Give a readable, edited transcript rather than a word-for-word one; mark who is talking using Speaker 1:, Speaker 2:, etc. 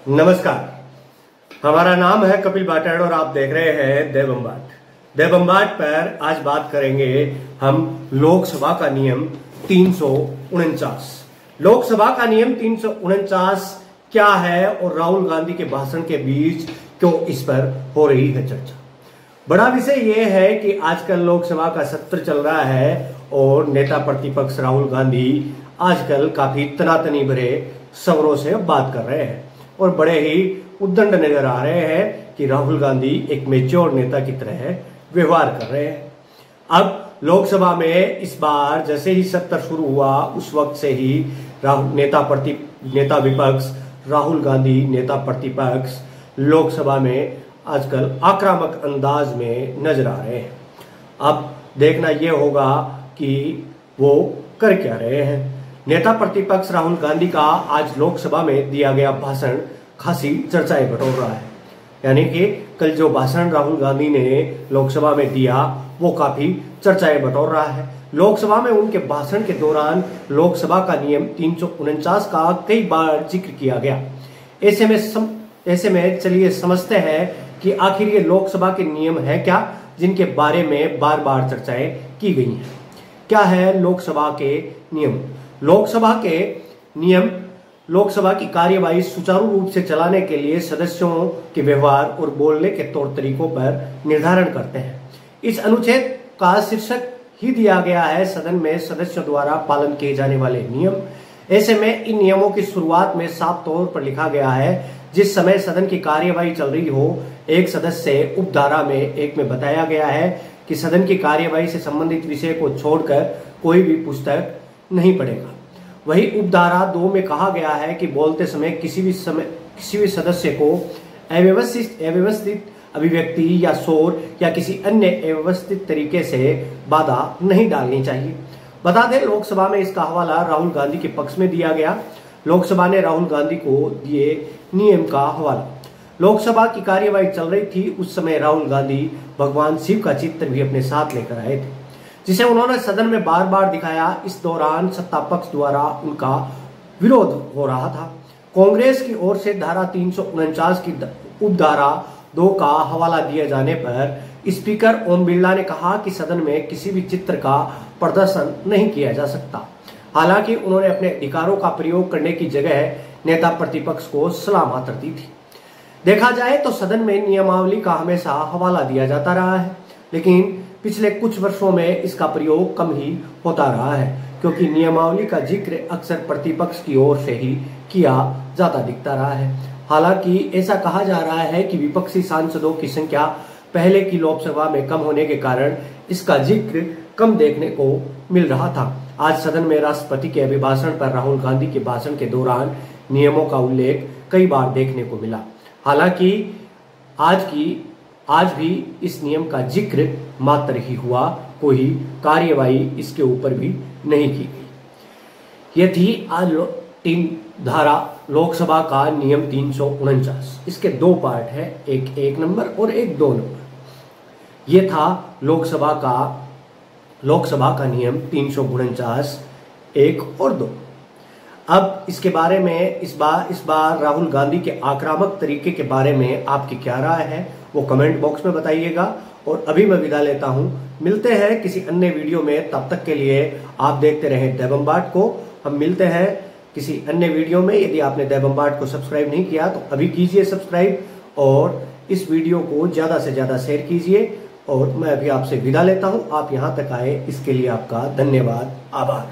Speaker 1: नमस्कार, हमारा नाम है कपिल बाटड़ और आप देख रहे हैं देवम्बाट पर आज बात करेंगे हम लोकसभा का नियम 349। लोकसभा का नियम 349 क्या है और राहुल गांधी के भाषण के बीच क्यों इस पर हो रही है चर्चा। बड़ा विषय यह है कि आजकल लोकसभा का सत्र चल रहा है और नेता प्रतिपक्ष राहुल गांधी आजकल काफी तनातनी भरे स्वरों से बात कर रहे हैं और बड़े ही उद्दंड नजर आ रहे हैं कि राहुल गांधी एक मेच्योर नेता की तरह व्यवहार कर रहे हैं। अब लोकसभा में इस बार जैसे ही सत्र शुरू हुआ उस वक्त से ही नेता विपक्ष राहुल गांधी नेता प्रतिपक्ष लोकसभा में आजकल आक्रामक अंदाज में नजर आ रहे हैं। अब देखना यह होगा कि वो कर क्या रहे हैं। नेता प्रतिपक्ष राहुल गांधी का आज लोकसभा में दिया गया भाषण खासी चर्चाएं बटोर रहा है। यानी कि कल जो भाषण राहुल गांधी ने लोकसभा में दिया वो काफी चर्चाएं बटोर रहा है। लोकसभा में उनके भाषण के दौरान लोकसभा का नियम 349 का कई बार जिक्र किया गया। ऐसे में चलिए समझते हैं कि आखिर ये लोकसभा के नियम है क्या जिनके बारे में बार बार चर्चाएं की गई हैं। क्या है लोकसभा के नियम? लोकसभा की कार्यवाही सुचारू रूप से चलाने के लिए सदस्यों के व्यवहार और बोलने के तौर तरीकों पर निर्धारण करते हैं। इस अनुच्छेद का शीर्षक ही दिया गया है सदन में सदस्यों द्वारा पालन किए जाने वाले नियम। ऐसे में इन नियमों की शुरुआत में साफ तौर पर लिखा गया है जिस समय सदन की कार्यवाही चल रही हो। एक सदस्य उपधारा में एक में बताया गया है कि सदन की कार्यवाही से संबंधित विषय को छोड़कर कोई भी पुस्तक नहीं पढ़ेगा। वही उपधारा 2 में कहा गया है कि बोलते समय किसी भी सदस्य को अव्यवस्थित अभिव्यक्ति या शोर या किसी अन्य अव्यवस्थित तरीके से बाधा नहीं डालनी चाहिए। बता दें लोकसभा में इसका हवाला राहुल गांधी के पक्ष में दिया गया। लोकसभा ने राहुल गांधी को दिए नियम का हवाला। लोकसभा की कार्यवाही चल रही थी उस समय राहुल गांधी भगवान शिव का चित्र भी अपने साथ लेकर आए थे जिसे उन्होंने सदन में बार बार दिखाया। इस दौरान सत्ता पक्ष द्वारा उनका विरोध हो रहा था। कांग्रेस की ओर से धारा 349 की उपधारा 2 का हवाला दिए जाने पर स्पीकर ओम बिरला ने कहा कि सदन में किसी भी चित्र का प्रदर्शन नहीं किया जा सकता। हालांकि उन्होंने अपने अधिकारों का प्रयोग करने की जगह नेता प्रतिपक्ष को सलाह मात्र दी थी। देखा जाए तो सदन में नियमावली का हमेशा हवाला दिया जाता रहा है, लेकिन पिछले कुछ वर्षों में इसका प्रयोग कम ही होता रहा है क्योंकि नियमावली का जिक्र अक्सर प्रतिपक्ष की ओर से ही किया जाता दिखता रहा है। हालांकि ऐसा कहा जा रहा है कि विपक्षी सांसदों की संख्या पहले की लोकसभा में कम होने के कारण इसका जिक्र कम देखने को मिल रहा था। आज सदन में राष्ट्रपति के अभिभाषण पर राहुल गांधी के भाषण के दौरान नियमों का उल्लेख कई बार देखने को मिला। हालांकि आज भी इस नियम का जिक्र मात्र ही हुआ, कोई कार्यवाही इसके ऊपर भी नहीं की गई। यह थी आज 3 धारा लोकसभा का नियम 349। इसके 2 पार्ट है, एक 1 नंबर और एक 2 नंबर। यह था लोकसभा का नियम 349 1 और 2। अब इसके बारे में इस बार राहुल गांधी के आक्रामक तरीके के बारे में आपकी क्या राय है वो कमेंट बॉक्स में बताइएगा। और अभी मैं विदा लेता हूं, मिलते हैं किसी अन्य वीडियो में। तब तक के लिए आप देखते रहें देवम्बाट को। हम मिलते हैं किसी अन्य वीडियो में। यदि आपने देवम्बाट को सब्सक्राइब नहीं किया तो अभी कीजिए सब्सक्राइब और इस वीडियो को ज्यादा से ज्यादा शेयर कीजिए। और मैं अभी आपसे विदा लेता हूं। आप यहां तक आए इसके लिए आपका धन्यवाद, आभार।